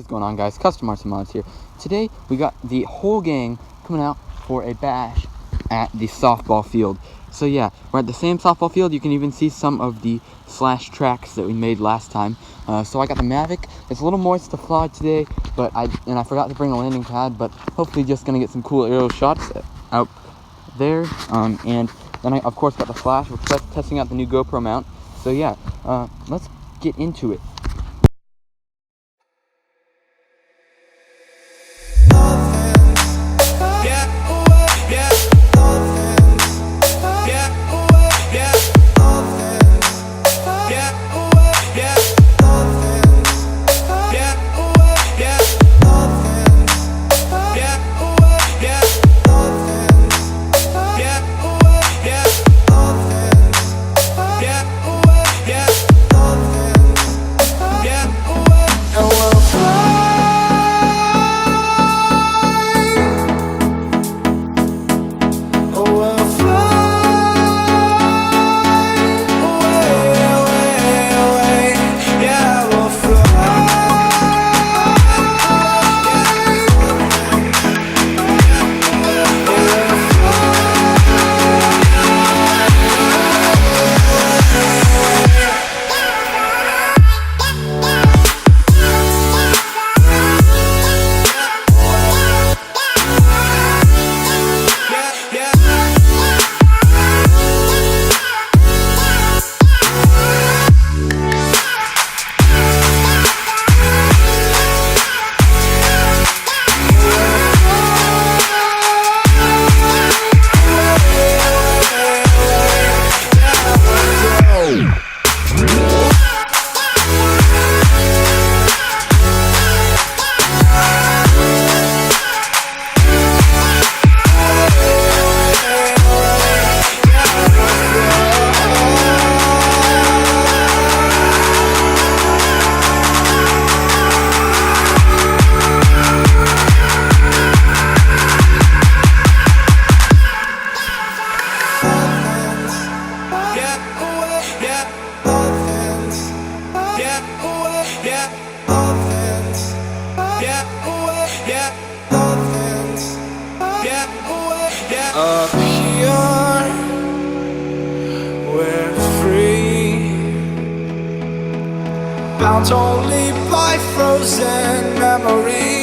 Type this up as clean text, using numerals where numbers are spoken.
What's going on, guys? Custom Arts and Mods here. Today we got the whole gang coming out for a bash at the softball field. So yeah, we're at the same softball field. You can even see some of the Slash tracks that we made last time. So I got the Mavic. It's a little moist to fly today, but I forgot to bring a landing pad, but hopefully just gonna get some cool aerial shots out there. And then I of course got the Slash. We're testing out the new GoPro mount. So yeah, let's get into it. Up here, we're free, bound only by frozen memories.